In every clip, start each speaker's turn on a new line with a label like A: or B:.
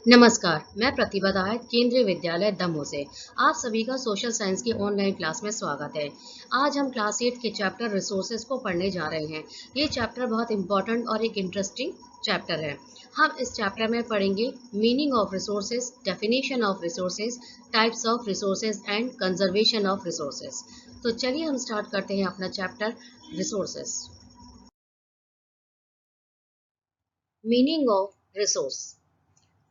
A: नमस्कार, मैं प्रतिभा दास केंद्रीय विद्यालय दमोह से आप सभी का सोशल साइंस की ऑनलाइन क्लास में स्वागत है। आज हम क्लास 8 के चैप्टर रिसोर्सेज को पढ़ने जा रहे हैं। ये चैप्टर बहुत इंपॉर्टेंट और एक इंटरेस्टिंग चैप्टर है। हम इस चैप्टर में पढ़ेंगे meaning of resources, definition of resources, types of resources and conservation of resources. तो चलिए हम स्टार्ट करते हैं अपना chapter resources. Meaning of resource: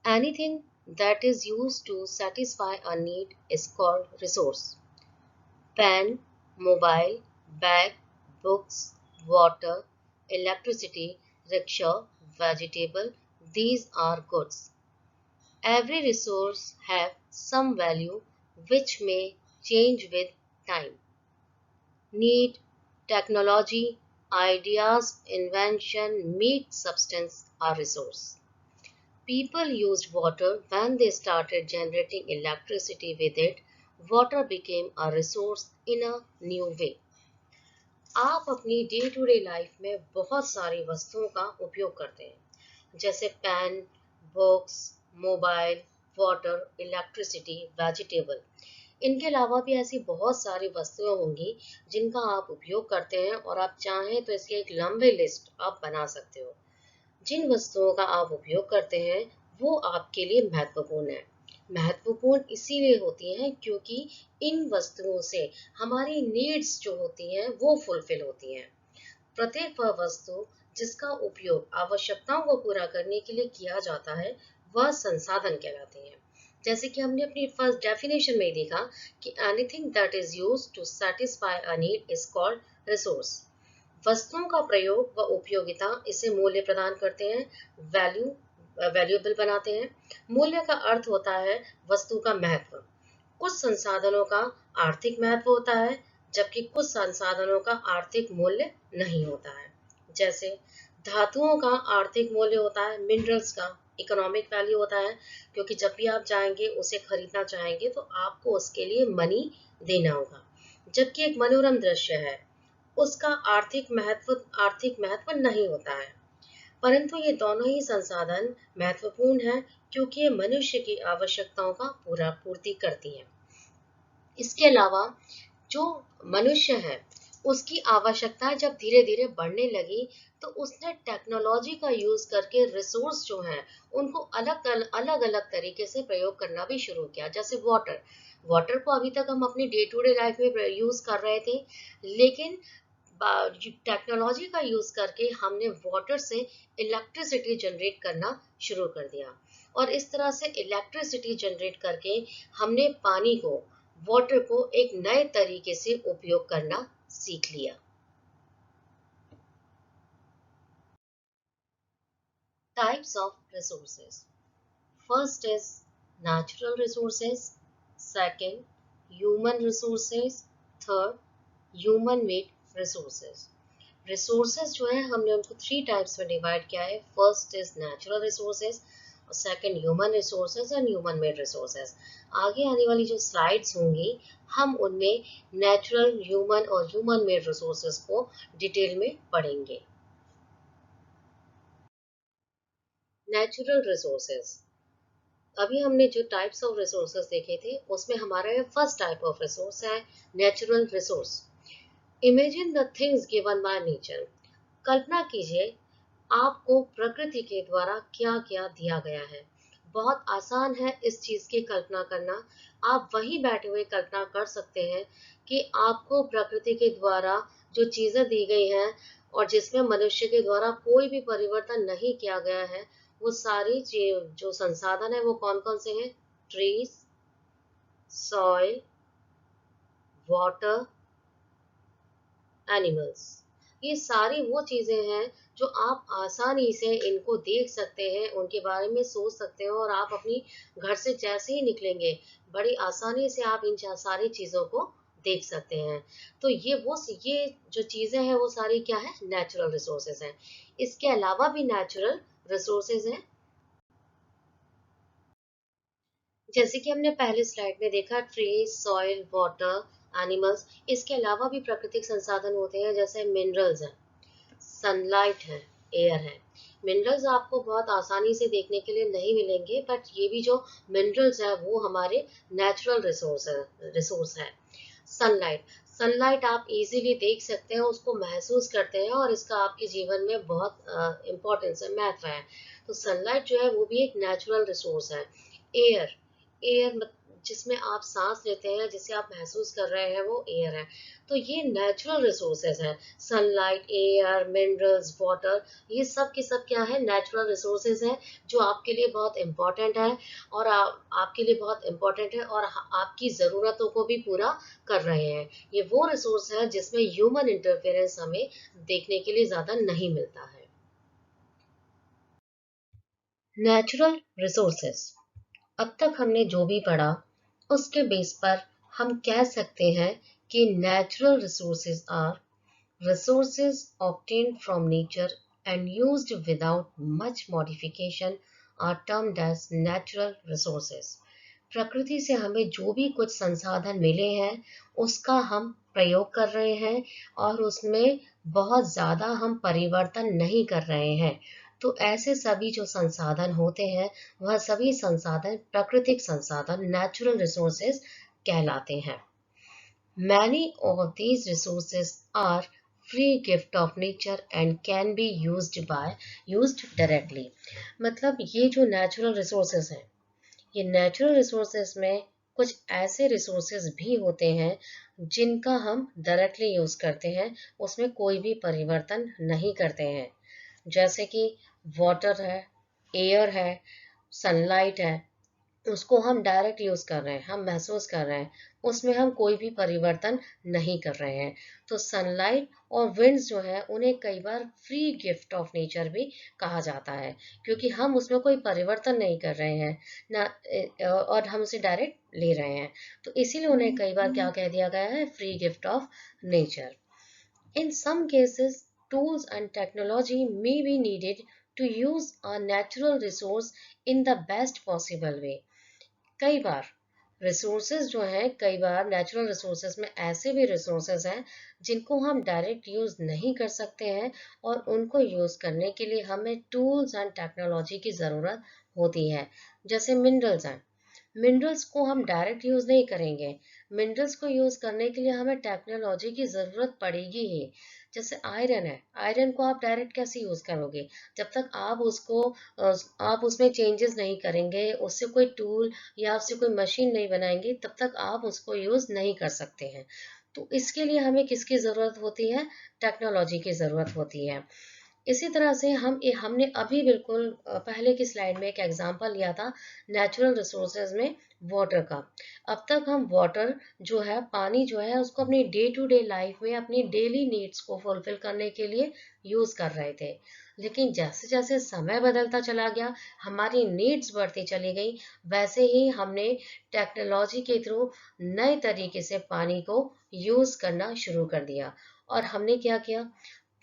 A: anything that is used to satisfy a need is called resource. Pen, mobile, bag, books, water, electricity, rickshaw, vegetable, these are goods. Every resource have some value which may change with time. Need, technology, ideas, invention, meat, substance are resource. People used water when they started generating electricity with it. Water became a resource in a new way. आप अपनी day to day life में बहुत सारी वस्तुओं का उपयोग करते हैं, जैसे pen, books, mobile, water, electricity, vegetable. इनके अलावा भी ऐसी बहुत सारी वस्तुएं होंगी जिनका आप उपयोग करते हैं और आप चाहें तो इसके एक लंबे लिस्ट आप बना सकते हो। जिन वस्तुओं का आप उपयोग करते हैं वो आपके लिए महत्वपूर्ण है। महत्वपूर्ण इसीलिए होती हैं क्योंकि इन वस्तुओं से हमारी नीड्स जो होती हैं वो फुलफिल होती हैं। प्रत्येक वह वस्तु जिसका उपयोग आवश्यकताओं को पूरा करने के लिए किया जाता है वह संसाधन कहलाती है। जैसे कि हमने अपनी फर्स्ट डेफिनेशन में ही देखा कि anything that is used to satisfy a need is called resource. वस्तुओं का प्रयोग व उपयोगिता इसे मूल्य प्रदान करते हैं, वैल्यूएबल बनाते हैं। मूल्य का अर्थ होता है वस्तु का महत्व। कुछ संसाधनों का आर्थिक महत्व होता है जबकि कुछ संसाधनों का आर्थिक मूल्य नहीं होता है। जैसे धातुओं का आर्थिक मूल्य होता है, मिनरल्स का इकोनॉमिक वैल्यू होता है, क्योंकि जब भी आप जाएंगे उसे खरीदना चाहेंगे तो आपको उसके लिए मनी देना होगा। जबकि एक मनोरम दृश्य है, उसका आर्थिक महत्व नहीं होता है। परंतु ये दोनों ही संसाधन महत्वपूर्ण हैं क्योंकि ये मनुष्य की आवश्यकताओं का पूरा पूर्ति करती हैं। इसके अलावा जो मनुष्य है उसकी आवश्यकताएं जब धीरे धीरे बढ़ने लगी तो उसने टेक्नोलॉजी का यूज करके रिसोर्स जो हैं उनको अलग अलग तरीके से प्रयोग करना भी शुरू किया। जैसे वाटर, वाटर को अभी तक हम अपनी डे टू डे लाइफ में यूज कर रहे थे, लेकिन टेक्नोलॉजी का यूज करके हमने वाटर से इलेक्ट्रिसिटी जनरेट करना शुरू कर दिया और इस तरह से इलेक्ट्रिसिटी जनरेट करके हमने पानी को, वाटर को एक नए तरीके से उपयोग करना सीख लिया। Types of resources: first is natural resources, second human resources, third human made resources. Resources जो है हमने उनको 3 टाइप्स में डिवाइड किया है। First is natural resources, second human resources and human made resources. आगे आने वाली जो स्लाइड्स होंगी हम उनमें नेचुरल, ह्यूमन और ह्यूमन मेड रिसोर्सेज को डिटेल में पढ़ेंगे। नेचुरल रिसोर्सेज, अभी हमने जो टाइप्स ऑफ रिसोर्सेज देखे थे उसमें हमारा फर्स्ट टाइप ऑफ रिसोर्स है natural resource. Imagine the things given by nature. कल्पना कीजिए आपको प्रकृति के द्वारा क्या क्या दिया गया है। बहुत आसान है इस चीज की कल्पना करना। आप वहीं बैठे हुए कल्पना कर सकते हैं कि आपको प्रकृति के द्वारा जो चीजें दी गई हैं और जिसमें मनुष्य के द्वारा कोई भी परिवर्तन नहीं किया गया है, वो सारी जो संसाधन है वो कौन कौन से हैं? Trees, soil, water, animals. ये सारी वो चीजें हैं जो आप आसानी से इनको देख सकते हैं, उनके बारे में सोच सकते हो और आप अपनी घर से जैसे ही निकलेंगे बड़ी आसानी से आप इन सारी चीजों को देख सकते हैं। तो ये जो चीजें हैं वो सारी क्या है? नेचुरल रिसोर्सेज हैं। इसके अलावा भी नेचुरल रिसोर्सेज हैं, जैसे कि हमने पहले स्लाइड में देखा, ट्री, सॉइल, वाटर, एनिमल्स। इसके अलावा भी प्राकृतिक संसाधन होते हैं, जैसे मिनरल्स हैं, सनलाइट है, एयर है। मिनरल्स आपको बहुत आसानी से देखने के लिए नहीं मिलेंगे, बट ये भी जो मिनरल्स है वो हमारे नेचुरल रिसोर्स है। सनलाइट, सनलाइट आप इजीली देख सकते हैं, उसको महसूस करते हैं, और इसका आपके जीवन में बहुत इम्पोर्टेंस है, महत्व है। तो सनलाइट जो है वो भी एक नेचुरल रिसोर्स है। एयर, एयर जिसमें आप सांस लेते हैं, जिसे आप महसूस कर रहे हैं, वो एयर है। तो ये नेचुरल रिसोर्सेज हैं। सनलाइट, एयर, मिनरल्स, वाटर, ये सब के सब क्या है, नेचुरल रिसोर्सेज हैं, जो आपके लिए बहुत इम्पोर्टेंट है, और आपके लिए बहुत इम्पोर्टेंट है, और आपकी ज़रूरतों को भी पूरा कर रहे हैं। ये वो रिसोर्स है जिसमें ह्यूमन इंटरफेरेंस हमें देखने के लिए ज़्यादा नहीं मिलता है। नेचुरल रिसोर्सेज, अब तक हमने जो भी पढ़ा उसके बेस पर हम कह सकते हैं कि natural resources are resources obtained from nature and used without much modification are termed as natural resources. प्रकृति से हमें जो भी कुछ संसाधन मिले हैं उसका हम प्रयोग कर रहे हैं, और उसमें बहुत ज़्यादा हम परिवर्तन नहीं कर रहे हैं। तो ऐसे सभी जो संसाधन होते हैं वह सभी संसाधन प्राकृतिक संसाधन, नेचुरल रिसोर्सेज कहलाते हैं। Many of these resources are free gift of nature and can be used directly। मतलब ये जो नेचुरल रिसोर्सेज हैं, ये नेचुरल रिसोर्सेज में कुछ ऐसे रिसोर्सेज भी होते हैं जिनका हम डायरेक्टली यूज करते हैं, उसमें कोई भी परिवर्तन नहीं करते हैं। जैसे कि वाटर है, एयर है, सनलाइट है, उसको हम डायरेक्ट यूज कर रहे हैं, हम महसूस कर रहे हैं, उसमें हम कोई भी परिवर्तन नहीं कर रहे हैं। तो सनलाइट और विंड्स जो है उन्हें कई बार फ्री गिफ्ट ऑफ नेचर भी कहा जाता है, क्योंकि हम उसमें कोई परिवर्तन नहीं कर रहे हैं ना, और हम उसे डायरेक्ट ले रहे हैं, तो इसीलिए उन्हें कई बार क्या कह दिया गया है, free gift of nature. In some cases, tools and technology may be needed to use a natural resource in the best possible way। कई बार रिसोर्सेज जो हैं, कई बार नेचुरल रिसोर्सेज में ऐसे भी रिसोर्सेज हैं जिनको हम डायरेक्ट यूज नहीं कर सकते हैं, और उनको यूज करने के लिए हमें टूल्स एंड टेक्नोलॉजी की ज़रूरत होती है। जैसे मिनरल्स हैं, मिनरल्स को हम डायरेक्ट यूज नहीं करेंगे, मिनरल्स को यूज करने के लिए हमें टेक्नोलॉजी की ज़रूरत पड़ेगी ही। जैसे आयरन है, आयरन को आप डायरेक्ट कैसे यूज करोगे, जब तक आप उसको आप उसमें चेंजेस नहीं करेंगे, उससे कोई टूल या उससे कोई मशीन नहीं बनाएंगे, तब तक आप उसको यूज नहीं कर सकते हैं। तो इसके लिए हमें किसकी ज़रूरत होती है, टेक्नोलॉजी की ज़रूरत होती है। इसी तरह से हमने अभी बिल्कुल पहले की स्लाइड में एक एग्जांपल लिया था नेचुरल रिसोर्सेज में वाटर का। अब तक हम वाटर जो है, पानी जो है, उसको अपनी डे टू डे लाइफ में अपनी डेली नीड्स को फुलफिल करने के लिए यूज कर रहे थे, लेकिन जैसे जैसे समय बदलता चला गया, हमारी नीड्स बढ़ती चली गई, वैसे ही हमने टेक्नोलॉजी के थ्रू नए तरीके से पानी को यूज करना शुरू कर दिया, और हमने क्या किया,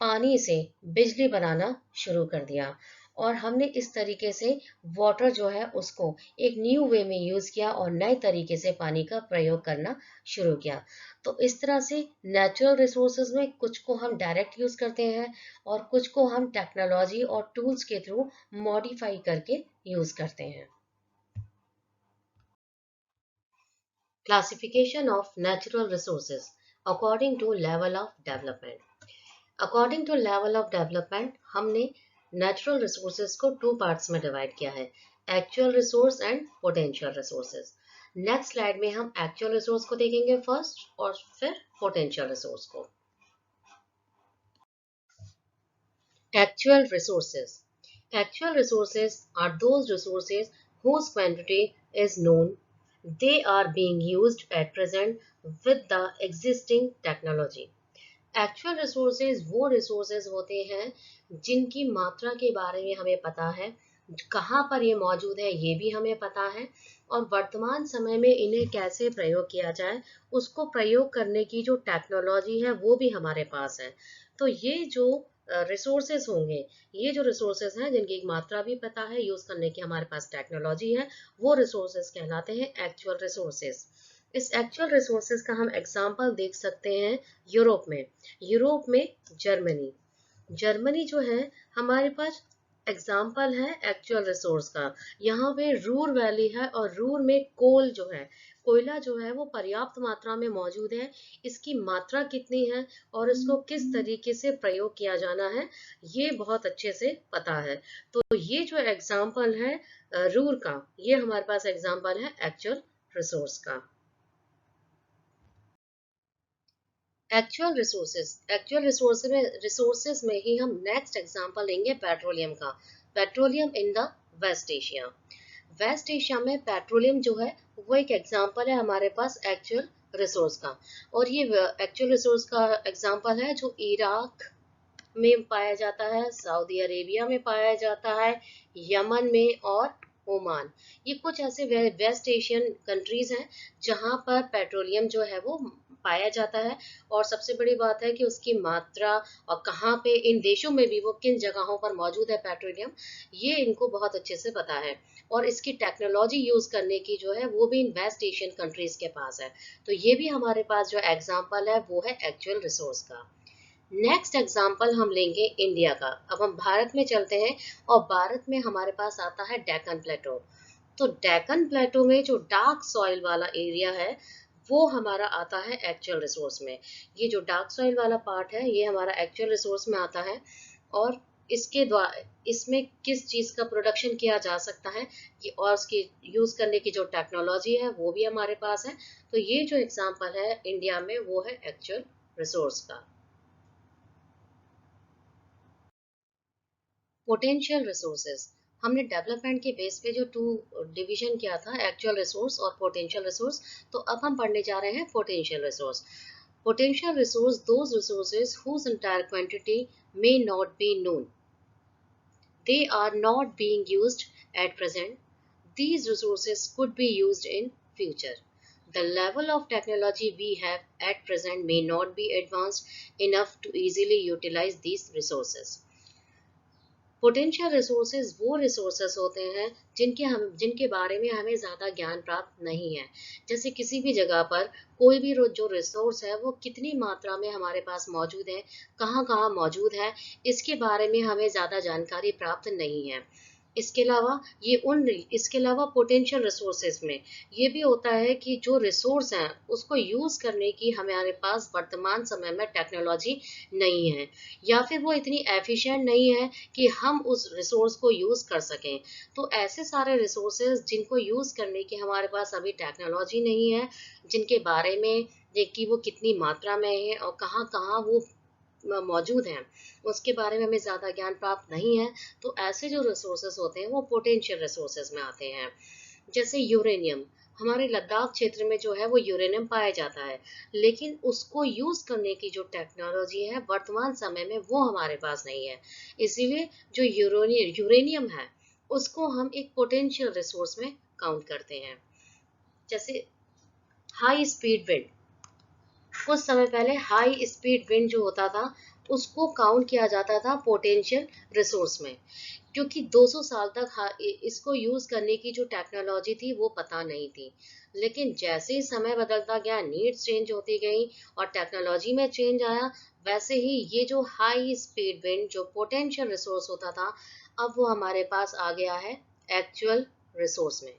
A: पानी से बिजली बनाना शुरू कर दिया, और हमने इस तरीके से वाटर जो है उसको एक न्यू वे में यूज किया, और नए तरीके से पानी का प्रयोग करना शुरू किया। तो इस तरह से नेचुरल रिसोर्सेज में कुछ को हम डायरेक्ट यूज करते हैं, और कुछ को हम टेक्नोलॉजी और टूल्स के थ्रू मॉडिफाई करके यूज करते हैं। Classification of natural resources according to level of development. According to level of development हमने नेचुरल रिसोर्सेज को टू पार्ट्स में डिवाइड किया है, actual resource and potential resources. Next slide में हम एक्चुअल रिसोर्स को देखेंगे फर्स्ट, और फिर पोटेंशियल रिसोर्स को। Actual resources, actual resources are those resources whose quantity is known, they are being used at present with the existing technology। Actual resources वो resources होते हैं जिनकी मात्रा के बारे में हमें पता है, कहाँ पर ये मौजूद है ये भी हमें पता है, और वर्तमान समय में इन्हें कैसे प्रयोग किया जाए उसको प्रयोग करने की जो टेक्नोलॉजी है वो भी हमारे पास है। तो ये जो रिसोर्सेज होंगे, ये जो रिसोर्सेज हैं जिनकी एक मात्रा भी पता है, यूज करने की हमारे पास टेक्नोलॉजी है, वो रिसोर्सेज कहलाते हैं एक्चुअल रिसोर्सेज। इस एक्चुअल रिसोर्सेज का हम एग्जाम्पल देख सकते हैं यूरोप में, यूरोप में जर्मनी, जर्मनी जो है हमारे पास एग्जाम्पल है एक्चुअल रिसोर्स का। यहाँ पे रूर वैली है और रूर में कोल जो है, कोयला जो है वो पर्याप्त मात्रा में मौजूद है। इसकी मात्रा कितनी है और इसको किस तरीके से प्रयोग किया जाना है, ये बहुत अच्छे से पता है। तो ये जो एग्जाम्पल है रूर का, ये हमारे पास एग्जाम्पल है एक्चुअल रिसोर्स का। एक्चुअल रिसोर्सेज में ही हम नेक्स्ट एग्जांपल लेंगे पेट्रोलियम का। Petroleum in the West Asia. West Asia में पेट्रोलियम जो है वो एक एग्जांपल है हमारे पास एक्चुअल रिसोर्स का। और ये एक्चुअल रिसोर्स का एग्जांपल है जो इराक में पाया जाता है, सऊदी अरेबिया में पाया जाता है, यमन में और ओमान। ये कुछ ऐसे वेस्ट एशियन कंट्रीज हैं जहां पर पेट्रोलियम जो है वो पाया जाता है। और सबसे बड़ी बात है कि उसकी मात्रा और कहाँ पे इन देशों में भी वो किन जगहों पर मौजूद है पेट्रोलियम, ये इनको बहुत अच्छे से पता है। और इसकी टेक्नोलॉजी यूज करने की जो है वो भी इन वेस्ट एशियन कंट्रीज के पास है। तो ये भी हमारे पास जो एग्जाम्पल है वो है एक्चुअल रिसोर्स का। नेक्स्ट एग्जाम्पल हम लेंगे इंडिया का। अब हम भारत में चलते हैं और भारत में हमारे पास आता है डेक्कन प्लेटो। तो डेक्कन प्लेटो में जो डार्क सॉइल वाला एरिया है वो हमारा आता है एक्चुअल रिसोर्स में। ये जो डार्क सॉइल वाला पार्ट है ये हमारा एक्चुअल रिसोर्स में आता है। और इसके द्वारा इसमें किस चीज का प्रोडक्शन किया जा सकता है ये, और उसकी यूज करने की जो टेक्नोलॉजी है वो भी हमारे पास है। तो ये जो एग्जाम्पल है इंडिया में वो है एक्चुअल रिसोर्स का। पोटेंशियल रिसोर्सेज, हमने डेवलपमेंट के बेस पे जो टू डिवीजन किया था एक्चुअल रिसोर्स और पोटेंशियल रिसोर्स, तो अब हम पढ़ने जा रहे हैं potential resource. Potential resource those resources whose entire quantity may not be known, they are not being used at present, these resources could be used in future. The level of technology we have at present may not be advanced enough to easily utilize these resources. Potential resources वो resources होते हैं जिनके बारे में हमें ज़्यादा ज्ञान प्राप्त नहीं है। जैसे किसी भी जगह पर कोई भी जो रिसोर्स है वो कितनी मात्रा में हमारे पास मौजूद है, कहाँ कहाँ मौजूद है, इसके बारे में हमें ज़्यादा जानकारी प्राप्त नहीं है। इसके अलावा पोटेंशियल रिसोर्सेज में ये भी होता है कि जो रिसोर्स हैं उसको यूज करने की हमारे पास वर्तमान समय में टेक्नोलॉजी नहीं है, या फिर वो इतनी एफिशिएंट नहीं है कि हम उस रिसोर्स को यूज कर सकें। तो ऐसे सारे रिसोर्सेज जिनको यूज करने की हमारे पास अभी टेक्नोलॉजी नहीं है, जिनके बारे में कि वो कितनी मात्रा में है और कहाँ कहाँ वो मौजूद हैं, उसके बारे में हमें ज़्यादा ज्ञान प्राप्त नहीं है। तो ऐसे जो रिसोर्सेज होते हैं वो पोटेंशियल रिसोर्सेज में आते हैं। जैसे यूरेनियम, हमारे लद्दाख क्षेत्र में जो है वो यूरेनियम पाया जाता है, लेकिन उसको यूज करने की जो टेक्नोलॉजी है वर्तमान समय में वो हमारे पास नहीं है। इसीलिए जो यूरेनियम है उसको हम एक पोटेंशियल रिसोर्स में काउंट करते हैं। जैसे हाई स्पीड विंड, कुछ समय पहले हाई स्पीड विंड जो होता था उसको काउंट किया जाता था पोटेंशियल रिसोर्स में, क्योंकि 200 साल तक इसको यूज करने की जो टेक्नोलॉजी थी वो पता नहीं थी। लेकिन जैसे ही समय बदलता गया, नीड्स चेंज होती गई और टेक्नोलॉजी में चेंज आया, वैसे ही ये जो हाई स्पीड विंड जो पोटेंशियल रिसोर्स होता था अब वो हमारे पास आ गया है एक्चुअल रिसोर्स में।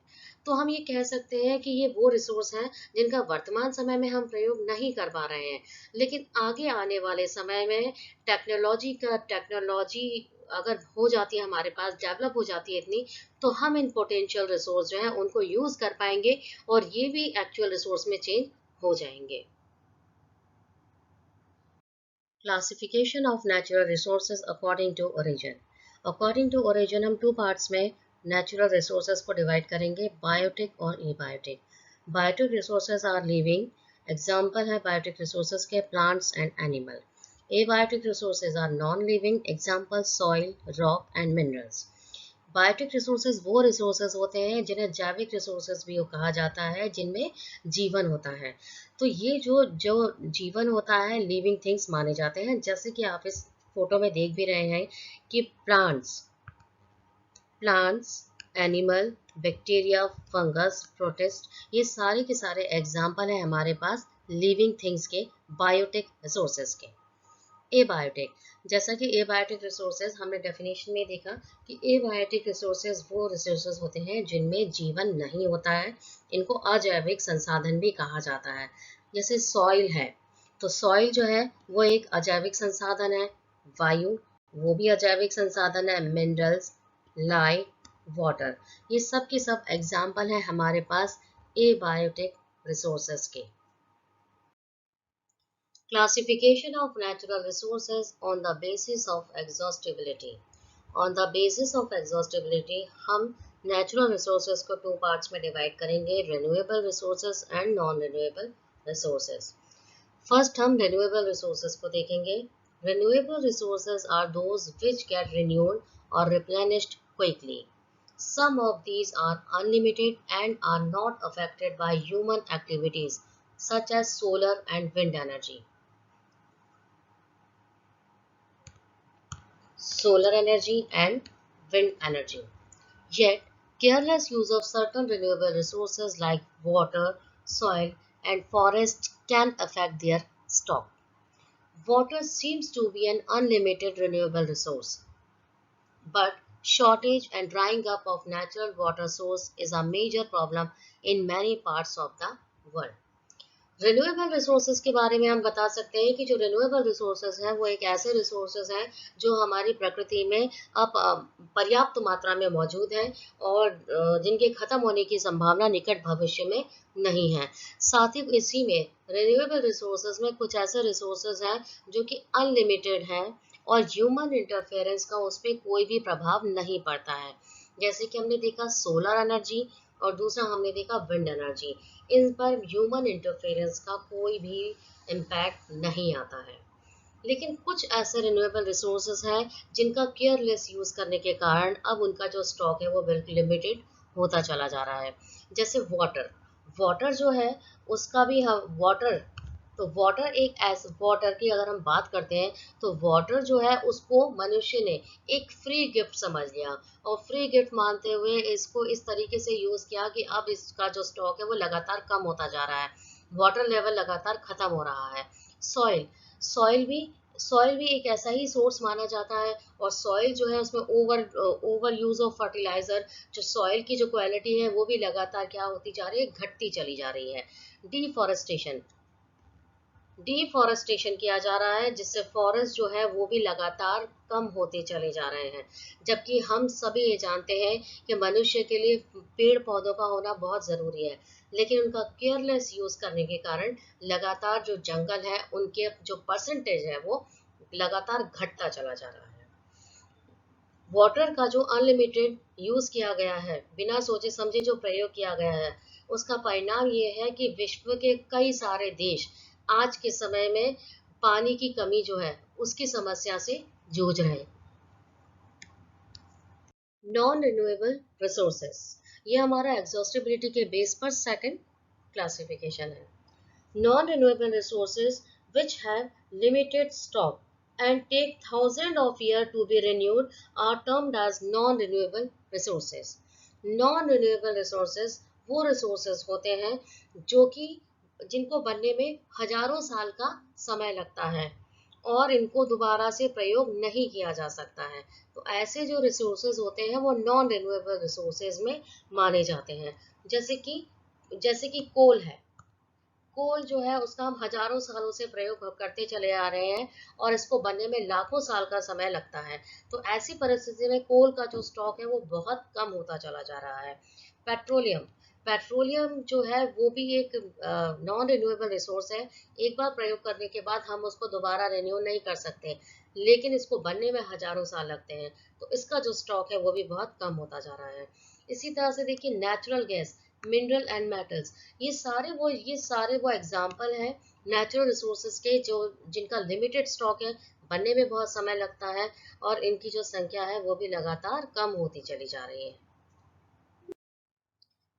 A: तो हम ये कह सकते हैं कि ये वो रिसोर्स हैं जिनका वर्तमान समय में हम प्रयोग नहीं कर पा रहे हैं, लेकिन आगे आने वाले समय में टेक्नोलॉजी अगर हो जाती है हमारे पास, डेवलप हो जाती है इतनी, तो हम इन पोटेंशियल रिसोर्स जो हैं उनको यूज कर पाएंगे और ये भी एक्चुअल रिसोर्स में चेंज हो जाएंगे। Classification of natural resources according to origin. According to origin हम टू पार्ट्स में नेचुरल रिसोर्सेज को डिवाइड करेंगे, बायोटिक और abiotic. Biotic resources are living, example है बायोटिक रिसोर्सेज के plants and animal. Abiotic resources are non living, example soil, rock and minerals. Biotic resources वो resources होते हैं जिन्हें जैविक रिसोर्सेज भी कहा जाता है, जिनमें जीवन होता है। तो ये जो जो जीवन होता है लिविंग थिंग्स माने जाते हैं, जैसे कि आप इस फोटो में देख भी रहे हैं कि plants, animal, bacteria, fungus, protist, ये सारे के सारे एग्जाम्पल हैं हमारे पास लिविंग थिंग्स के, बायोटिक रिसोर्सेज के। एबायोटिक, जैसा कि एबायोटिक रिसोर्सेज हमने डेफिनेशन में देखा कि एबायोटिक रिसोर्सेज वो रिसोर्सेज होते हैं जिनमें जीवन नहीं होता है, इनको अजैविक संसाधन भी कहा जाता है। जैसे सॉइल है, तो सॉइल जो है वो एक अजैविक संसाधन है। वायु, वो भी अजैविक संसाधन है। मिनरल्स, लाइट, वाटर, ये सब के सब एग्जाम्पल है हमारे पास एबायोटिक रिसोर्सेज के। Classification of natural resources on the basis of exhaustibility. On the basis of exhaustibility, हम natural resources को two parts में divide करेंगे, renewable resources and non-renewable resources. First हम renewable resources को देखेंगे. Renewable resources are those which get renewed or replenished quickly. Some of these are unlimited and are not affected by human activities such as solar and wind energy. Solar energy and wind energy. Yet, careless use of certain renewable resources like water, soil, and forest can affect their stock. Water seems to be an unlimited renewable resource, but shortage and drying up of natural water source is a major problem in many parts of the world. Renewable resources के बारे में हम बता सकते हैं कि जो renewable resources हैं वो एक ऐसे रिसोर्सेज हैं जो हमारी प्रकृति में अब पर्याप्त मात्रा में मौजूद हैं और जिनके खत्म होने की संभावना निकट भविष्य में नहीं है। साथ ही इसी में रिन्यूएबल रिसोर्सेज में कुछ ऐसे रिसोर्सेज हैं जो कि अनलिमिटेड हैं और ह्यूमन इंटरफेरेंस का उस पर कोई भी प्रभाव नहीं पड़ता है। जैसे कि हमने देखा सोलर एनर्जी और दूसरा हमने देखा विंड एनर्जी, इन पर ह्यूमन इंटरफेरेंस का कोई भी इम्पैक्ट नहीं आता है। लेकिन कुछ ऐसे रिन्यूएबल रिसोर्सेज हैं जिनका केयरलेस यूज करने के कारण अब उनका जो स्टॉक है वो बिल्कुल लिमिटेड होता चला जा रहा है। जैसे वाटर, वाटर जो है उसका भी हम वाटर, तो वाटर एक ऐसा, वाटर की अगर हम बात करते हैं तो वाटर जो है उसको मनुष्य ने एक फ्री गिफ्ट समझ लिया और फ्री गिफ्ट मानते हुए इसको इस तरीके से यूज किया कि अब इसका जो स्टॉक है वो लगातार कम होता जा रहा है, वाटर लेवल लगातार खत्म हो रहा है। सॉइल, सॉइल भी सॉइल भी एक ऐसा ही सोर्स माना जाता है और सॉइल जो है उसमें ओवर यूज ऑफ फर्टिलाइजर, जो सॉइल की जो क्वालिटी है वो भी लगातार क्या होती जा रही है, घटती चली जा रही है। डिफॉरेस्टेशन, डिफॉरेस्टेशन किया जा रहा है जिससे फॉरेस्ट जो है वो भी लगातार कम होते चले जा रहे हैं, जबकि हम सभी ये जानते हैं कि मनुष्य के लिए पेड़ पौधों का होना बहुत ज़रूरी है, लेकिन उनका केयरलेस यूज़ करने के कारण लगातार जो जंगल है उनके जो परसेंटेज है वो लगातार घटता चला जा रहा है। वाटर का जो अनलिमिटेड यूज़ किया गया है, बिना सोचे समझे जो प्रयोग किया गया है, उसका परिणाम ये है कि विश्व के कई सारे देश आज के समय में पानी की कमी जो है उसकी समस्या से जूझ रहे हैं। नॉन रिन्यूएबल रिसोर्सेस, ये हमारा एग्जॉस्टिबिलिटी के बेस पर सेकंड क्लासिफिकेशन है। Non renewable resources which have limited stock and take thousands of years to be renewed are termed as non-renewable resources. Non-renewable resources वो resources होते हैं जो कि जिनको बनने में हजारों साल का समय लगता है और इनको दोबारा से प्रयोग नहीं किया जा सकता है। तो ऐसे जो रिसोर्सेज होते हैं वो नॉन रिन्यूएबल रिसोर्सेज में माने जाते हैं। जैसे कि कोल है, कोल जो है उसका हम हजारों सालों से प्रयोग करते चले आ रहे हैं और इसको बनने में लाखों साल का समय लगता है। तो ऐसी परिस्थिति में कोल का जो स्टॉक है वो बहुत कम होता चला जा रहा है। पेट्रोलियम, पेट्रोलियम जो है वो भी एक नॉन रिन्यूएबल रिसोर्स है। एक बार प्रयोग करने के बाद हम उसको दोबारा रिन्यू नहीं कर सकते, लेकिन इसको बनने में हजारों साल लगते हैं, तो इसका जो स्टॉक है वो भी बहुत कम होता जा रहा है। इसी तरह से देखिए natural gas, mineral and metals, ये सारे वो एग्जाम्पल हैं नेचुरल रिसोर्सेज के जो जिनका लिमिटेड स्टॉक है, बनने में बहुत समय लगता है और इनकी जो संख्या है वो भी लगातार कम होती चली जा रही है।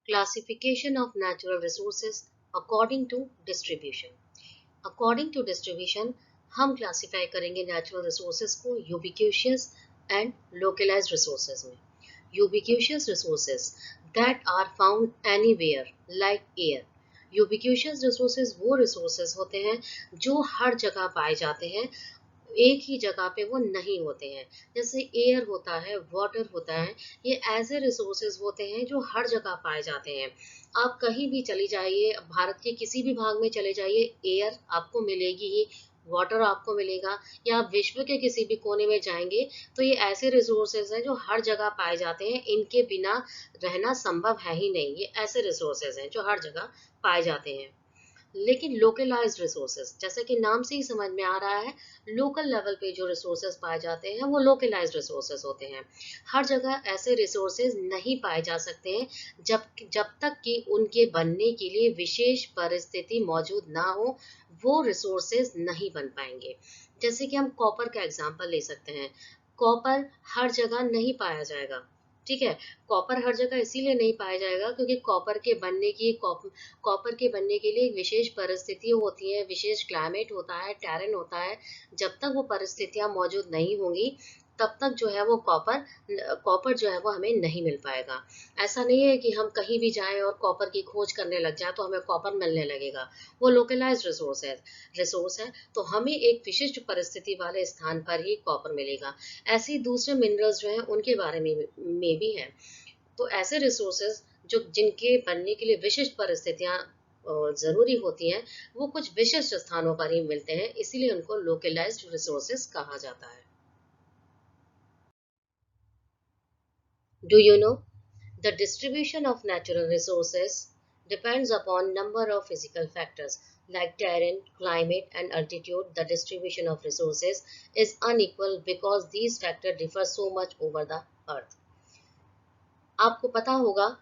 A: Classification of natural resources according to distribution. According to distribution हम क्लासीफाई करेंगे नेचुरल रिसोर्सेज को यूबिक्यूशियस एंड लोकलाइज्ड रिसोर्सेज में। Ubiquitous resources that are found anywhere like air. Ubiquitous resources वो रिसोर्सेज होते हैं जो हर जगह पाए जाते हैं एक ही जगह पे वो नहीं होते हैं। जैसे एयर होता है, वाटर होता है, ये ऐसे रिसोर्सेज होते हैं जो हर जगह पाए जाते हैं। आप कहीं भी चली जाइए, भारत के किसी भी भाग में चले जाइए, एयर आपको मिलेगी ही, वाटर आपको मिलेगा, या आप विश्व के किसी भी कोने में जाएंगे तो ये ऐसे रिसोर्सेज हैं जो हर जगह पाए जाते हैं। इनके बिना रहना संभव है ही नहीं। ये ऐसे रिसोर्सेज हैं जो हर जगह पाए जाते हैं। लेकिन लोकलाइज्ड रिसोर्सेज, जैसे कि नाम से ही समझ में आ रहा है, लोकल लेवल पे जो रिसोर्सेज पाए जाते हैं वो लोकलाइज्ड रिसोर्सेज होते हैं। हर जगह ऐसे रिसोर्सेज नहीं पाए जा सकते हैं जब जब तक कि उनके बनने के लिए विशेष परिस्थिति मौजूद ना हो, वो रिसोर्सेज नहीं बन पाएंगे। जैसे कि हम कॉपर का एग्जांपल ले सकते हैं। कॉपर हर जगह नहीं पाया जाएगा, ठीक है। कॉपर हर जगह इसीलिए नहीं पाया जाएगा क्योंकि कॉपर के बनने के लिए एक विशेष परिस्थितियाँ होती हैं, विशेष क्लाइमेट होता है, टेरेन होता है। जब तक वो परिस्थितियाँ मौजूद नहीं होंगी तब तक जो है वो कॉपर जो है वो हमें नहीं मिल पाएगा। ऐसा नहीं है कि हम कहीं भी जाएं और कॉपर की खोज करने लग जाएं तो हमें कॉपर मिलने लगेगा। वो लोकलाइज्ड रिसोर्स है, तो हमें एक विशिष्ट परिस्थिति वाले स्थान पर ही कॉपर मिलेगा। ऐसे ही दूसरे मिनरल्स जो हैं उनके बारे में भी है। तो ऐसे रिसोर्सेज जो जिनके बनने के लिए विशिष्ट परिस्थितियां जरूरी होती हैं, वो कुछ विशिष्ट स्थानों पर ही मिलते हैं, इसीलिए उनको लोकलाइज्ड रिसोर्सेज कहा जाता है। Do you know, the distribution of natural resources depends upon number of physical factors like terrain, climate and altitude. The distribution of resources is unequal because these factors differ so much over the earth. आपको पता होगा,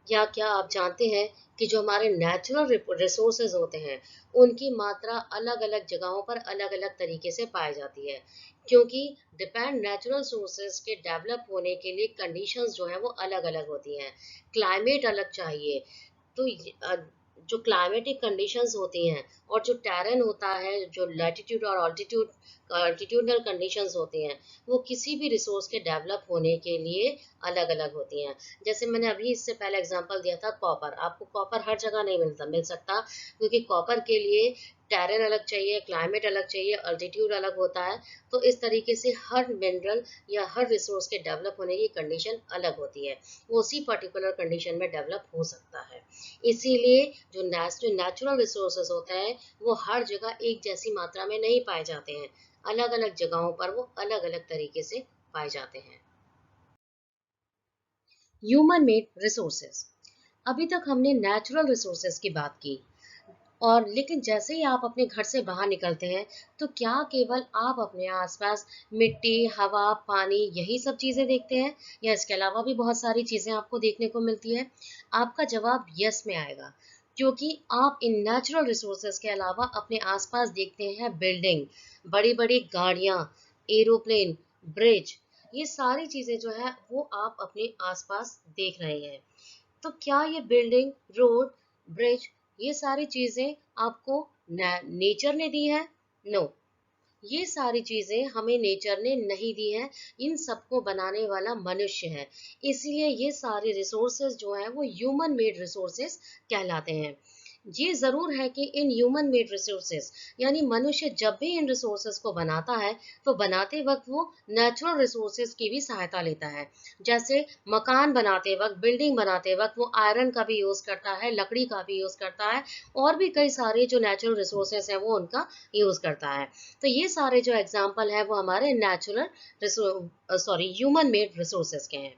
A: या क्या आप जानते हैं कि जो हमारे नेचुरल रिसोर्सेज होते हैं उनकी मात्रा अलग अलग जगहों पर अलग अलग तरीके से पाई जाती है, क्योंकि डिपेंड नेचुरल सोर्सेज के डेवलप होने के लिए कंडीशंस जो है वो अलग अलग होती हैं। क्लाइमेट अलग चाहिए, तो जो क्लाइमेटिक कंडीशंस होती हैं और जो टेरेन होता है, जो लैटिट्यूड और ऑल्टीट्यूडनल कंडीशंस होती हैं, वो किसी भी रिसोर्स के डेवलप होने के लिए अलग अलग होती हैं। जैसे मैंने अभी इससे पहले एग्जांपल दिया था कॉपर। आपको कॉपर हर जगह नहीं मिल सकता, क्योंकि कॉपर के लिए टेरेन अलग चाहिए, क्लाइमेट अलग चाहिए, अल्टीट्यूड अलग होता है। तो इस तरीके से हर मिनरल या हर रिसोर्स के डेवलप होने की कंडीशन अलग होती है, वो उसी पर्टिकुलर कंडीशन में डेवलप हो सकता है। इसीलिए जो नेचुरल रिसोर्सेज होते हैं वो हर जगह एक जैसी मात्रा में नहीं पाए जाते हैं, अलग अलग जगहों पर वो अलग अलग तरीके से पाए जाते हैं। ह्यूमन मेड रिसोर्सेज, अभी तक हमने नेचुरल रिसोर्सेज की बात की, और लेकिन जैसे ही आप अपने घर से बाहर निकलते हैं तो क्या केवल आप अपने आसपास मिट्टी, हवा, पानी, यही सब चीजें देखते हैं, या इसके अलावा भी बहुत सारी चीजें आपको देखने को मिलती है? आपका जवाब यस में आएगा, क्योंकि आप इन नेचुरल रिसोर्सेज के अलावा अपने आसपास देखते हैं बिल्डिंग, बड़ी बड़ी गाड़ियां, एरोप्लेन, ब्रिज, ये सारी चीजें जो है वो आप अपने आसपास देख रहे हैं। तो क्या ये बिल्डिंग, रोड, ब्रिज, ये सारी चीजें आपको नेचर ने दी है? नो, ये सारी चीजें हमें नेचर ने नहीं दी है। इन सबको बनाने वाला मनुष्य है। इसीलिए ये सारे रिसोर्सेज जो हैं वो ह्यूमन मेड रिसोर्सेज कहलाते हैं। ये जरूर है कि इन ह्यूमन मेड रिसोर्सेज, यानी मनुष्य जब भी इन रिसोर्सेज को बनाता है तो बनाते वक्त वो नेचुरल रिसोर्सेज की भी सहायता लेता है। जैसे मकान बनाते वक्त, बिल्डिंग बनाते वक्त वो आयरन का भी यूज करता है, लकड़ी का भी यूज करता है, और भी कई सारे जो नेचुरल रिसोर्सेज हैं वो उनका यूज करता है। तो ये सारे जो एग्जाम्पल है वो हमारे ह्यूमन मेड रिसोर्सेज के हैं।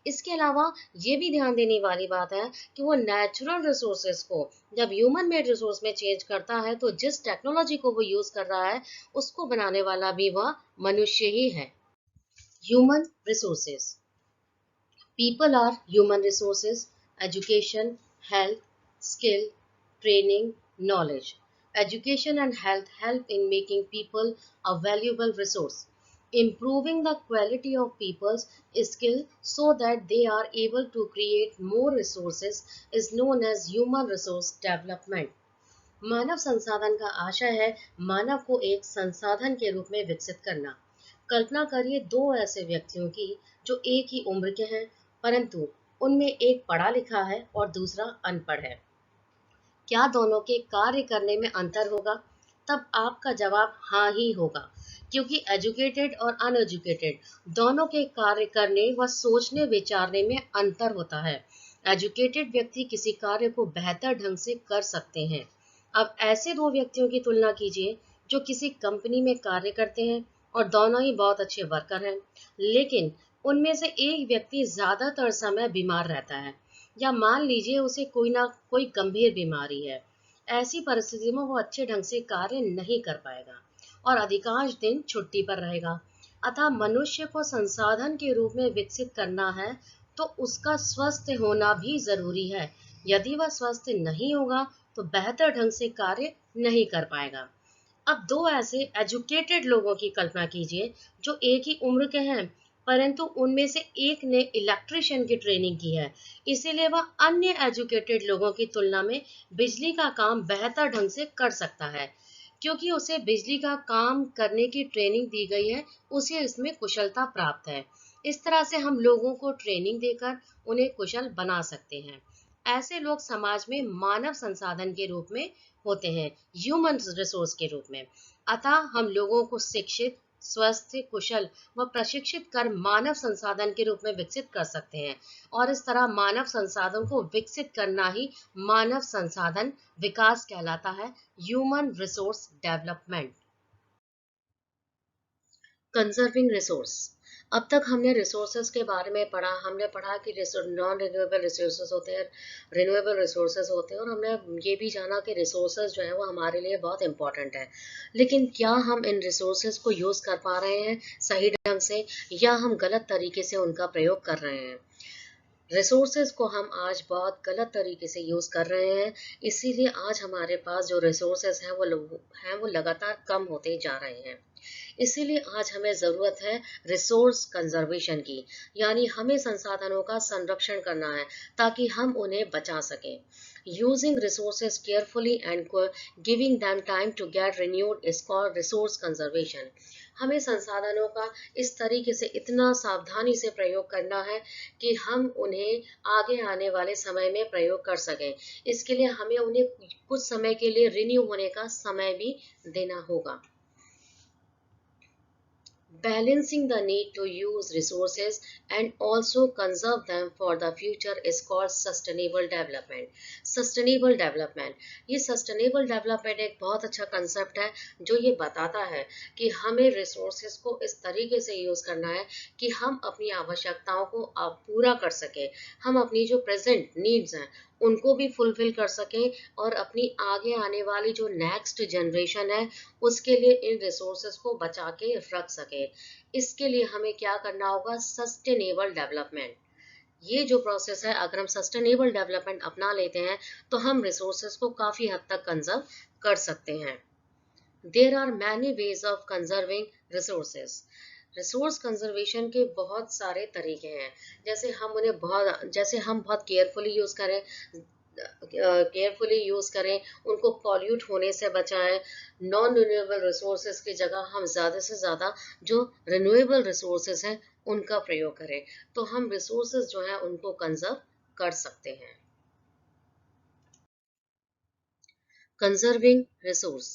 A: इसके अलावा ये भी ध्यान देने वाली बात है कि वो नेचुरल रिसोर्सेज को जब ह्यूमन मेड रिसोर्स में चेंज करता है तो जिस टेक्नोलॉजी को वो यूज कर रहा है उसको बनाने वाला भी वह मनुष्य ही है। Human resources, people are human resources. Education, health, skill, training, knowledge. Education and health help in making people a valuable resource, improving the quality of people's skill so that they are able to create more resources is known as human resource development. मानव संसाधन का आशय है मानव को एक संसाधन के रूप में विकसित करना। कल्पना करिए दो ऐसे व्यक्तियों की जो एक ही उम्र के हैं, परंतु उनमें एक पढ़ा लिखा है और दूसरा अनपढ़ है। क्या दोनों के कार्य करने में अंतर होगा? तब आपका जवाब हाँ ही होगा, क्योंकि एजुकेटेड और अनएजुकेटेड दोनों के कार्य करने व सोचने विचारने में अंतर होता है। एजुकेटेड व्यक्ति किसी कार्य को बेहतर ढंग से कर सकते हैं। अब ऐसे दो व्यक्तियों की तुलना कीजिए जो किसी कंपनी में कार्य करते हैं और दोनों ही बहुत अच्छे वर्कर हैं, लेकिन उनमें से एक व्यक्ति ज्यादातर समय बीमार रहता है, या मान लीजिए उसे कोई ना कोई गंभीर बीमारी है। ऐसी परिस्थिति में वो अच्छे ढंग से कार्य नहीं कर पाएगा और अधिकांश दिन छुट्टी पर रहेगा। अतः मनुष्य को संसाधन के रूप में विकसित करना है तो उसका स्वस्थ होना भी जरूरी है। यदि वह स्वस्थ नहीं होगा तो बेहतर ढंग से कार्य नहीं कर पाएगा। अब दो ऐसे एजुकेटेड लोगों की कल्पना कीजिए जो एक ही उम्र के हैं, परंतु उनमें से एक ने इलेक्ट्रिशियन की ट्रेनिंग की है, इसीलिए वह अन्य एजुकेटेड लोगों की तुलना में बिजली का काम बेहतर ढंग से कर सकता है, क्योंकि उसे बिजली का काम करने की ट्रेनिंग दी गई है, उसे इसमें कुशलता प्राप्त है। इस तरह से हम लोगों को ट्रेनिंग देकर उन्हें कुशल बना सकते हैं। ऐसे लोग समाज में मानव संसाधन के रूप में होते हैं, ह्यूमन रिसोर्स के रूप में। अतः हम लोगों को शिक्षित, स्वस्थ, कुशल व प्रशिक्षित कर मानव संसाधन के रूप में विकसित कर सकते हैं, और इस तरह मानव संसाधन को विकसित करना ही मानव संसाधन विकास कहलाता है, human resource development. Conserving resource. अब तक हमने रिसोर्सेज के बारे में पढ़ा। हमने पढ़ा कि नॉन रिन्यूएबल रिसोर्सेज होते हैं, रिन्यूएबल रिसोर्सेज होते हैं, और हमने ये भी जाना कि रिसोर्सेज जो है वो हमारे लिए बहुत इंपॉर्टेंट है। लेकिन क्या हम इन रिसोर्सेज को यूज़ कर पा रहे हैं सही ढंग से, या हम गलत तरीके से उनका प्रयोग कर रहे हैं? रिसोर्सेज को हम आज बहुत गलत तरीके से यूज़ कर रहे हैं, इसीलिए आज हमारे पास जो रिसोर्सेज हैं वो लगातार कम होते जा रहे हैं। इसीलिए आज हमें ज़रूरत है रिसोर्स कंजर्वेशन की, यानी हमें संसाधनों का संरक्षण करना है ताकि हम उन्हें बचा सकें। Using resources carefully and giving them time to get renewed is called resource conservation. हमें संसाधनों का इस तरीके से इतना सावधानी से प्रयोग करना है कि हम उन्हें आगे आने वाले समय में प्रयोग कर सकें। इसके लिए हमें उन्हें कुछ समय के लिए रिन्यू होने का समय भी देना होगा। Balancing the need to use resources and also conserve them for the future is called sustainable development. Sustainable development, ये sustainable development एक बहुत अच्छा concept है जो ये बताता है कि हमें resources को इस तरीके से use करना है कि हम अपनी आवश्यकताओं को पूरा कर सकें, हम अपनी जो present needs हैं उनको भी फुलफिल कर सकें, और अपनी आगे आने वाली जो नेक्स्ट जनरेशन है उसके लिए इन रिसोर्सेज को बचा के रख सकें। इसके लिए हमें क्या करना होगा? Sustainable development. ये जो प्रोसेस है, अगर हम सस्टेनेबल डेवलपमेंट अपना लेते हैं तो हम रिसोर्सेज को काफ़ी हद तक कंजर्व कर सकते हैं। There are many ways of conserving resources. Resource conservation के बहुत सारे तरीके हैं, जैसे हम बहुत केयरफुली यूज़ करें, उनको पॉल्यूट होने से बचाएं। नॉन रिन्यूएबल रिसोर्सेज की जगह हम ज़्यादा से ज़्यादा जो रिन्यूएबल रिसोर्सेज हैं उनका प्रयोग करें, तो हम रिसोर्सेज जो हैं उनको कंजर्व कर सकते हैं। Conserving resource.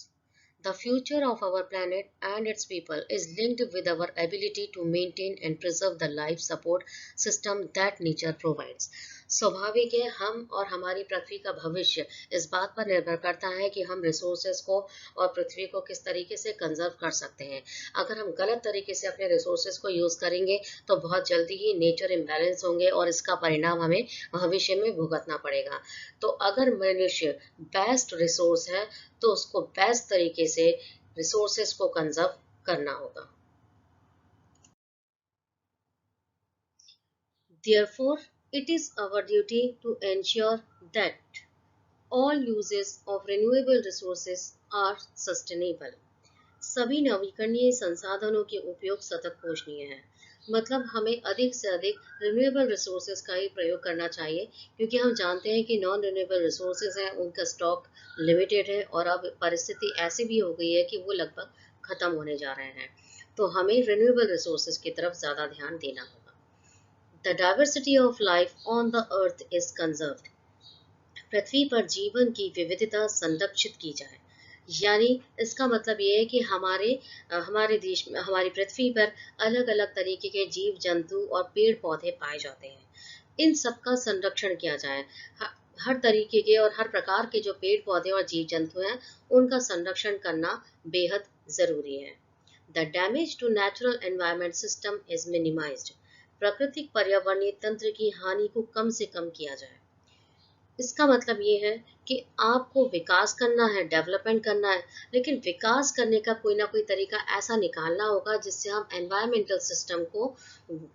A: The future of our planet and its people is linked with our ability to maintain and preserve the life support system that nature provides. स्वाभाविक है, हम और हमारी पृथ्वी का भविष्य इस बात पर निर्भर करता है कि हम रिसोर्सेज को और पृथ्वी को किस तरीके से कंजर्व कर सकते हैं। अगर हम गलत तरीके से अपने रिसोर्सेज को यूज़ करेंगे तो बहुत जल्दी ही नेचर इम्बैलेंस होंगे और इसका परिणाम हमें भविष्य में भुगतना पड़ेगा। तो अगर मनुष्य बेस्ट रिसोर्स है तो उसको बेस्ट तरीके से रिसोर्सेज को कंजर्व करना होगा। Therefore, it is our duty to ensure that all uses of renewable resources are sustainable. सभी नवीकरणीय संसाधनों के उपयोग सतत पोषणीय है। मतलब हमें अधिक से अधिक रिन्यूएबल रिसोर्सेज का ही प्रयोग करना चाहिए, क्योंकि हम जानते हैं कि नॉन रिन्यूएबल रिसोर्सेज हैं उनका स्टॉक लिमिटेड है, और अब परिस्थिति ऐसी भी हो गई है कि वो लगभग खत्म होने जा रहे हैं। तो हमें रिन्यूएबल रिसोर्सेज की तरफ ज़्यादा ध्यान देना होगा। The diversity of life on the earth is conserved. पृथ्वी पर जीवन की विविधता संरक्षित की जाए। यानी इसका मतलब ये है कि हमारे देश में, हमारी पृथ्वी पर अलग अलग तरीके के जीव जंतु और पेड़ पौधे पाए जाते हैं। इन सबका संरक्षण किया जाए। हर तरीके के और हर प्रकार के जो पेड़ पौधे और जीव जंतु हैं, उनका संरक्षण करना बेहद जरूरी है। The damage to natural environment system is minimised. प्राकृतिक पर्यावरणीय तंत्र की हानि को कम से कम किया जाए। इसका मतलब ये है कि आपको विकास करना है, डेवलपमेंट करना है, लेकिन विकास करने का कोई ना कोई तरीका ऐसा निकालना होगा जिससे हम एनवायरमेंटल सिस्टम को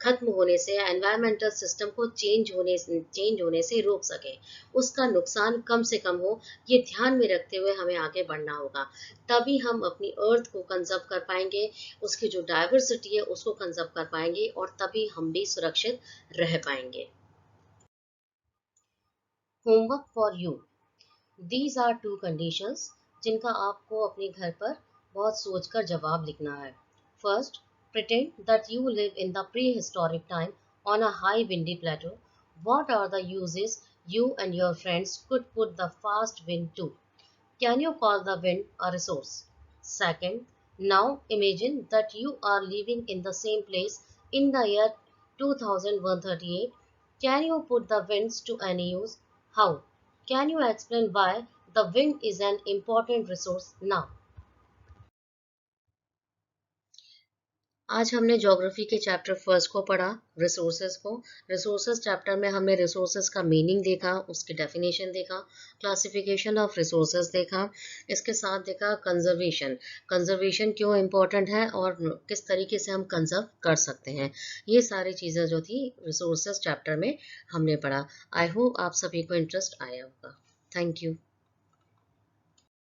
A: खत्म होने से या एनवायरमेंटल सिस्टम को चेंज होने से रोक सके, उसका नुकसान कम से कम हो। ये ध्यान में रखते हुए हमें आगे बढ़ना होगा। तभी हम अपनी अर्थ को कंजर्व कर पाएंगे, उसकी जो डाइवर्सिटी है उसको कंजर्व कर पाएंगे, और तभी हम भी सुरक्षित रह पाएंगे। Homework for you. These are two conditions जिनका आपको अपने घर पर बहुत सोचकर जवाब लिखना है। First, pretend that you live in the prehistoric time on a high windy plateau. What are the uses you and your friends could put the fast wind to? Can you call the wind a resource? Second, now imagine that you are living in the same place in the year 2138. Can you put the winds to any use? How? Can you explain why the wind is an important resource now? आज हमने geography के chapter first को पढ़ा, resources को। Resources chapter में हमने resources का meaning देखा, उसकी डेफिनेशन देखा, क्लासिफिकेशन ऑफ रिसोर्सेज देखा, इसके साथ देखा कंजर्वेशन। कंजर्वेशन क्यों इम्पोर्टेंट है और किस तरीके से हम कंजर्व कर सकते हैं। ये सारी चीज़ें जो थी रिसोर्सेज चैप्टर में हमने पढ़ा। आई होप आप सभी को इंटरेस्ट आया होगा। Thank you.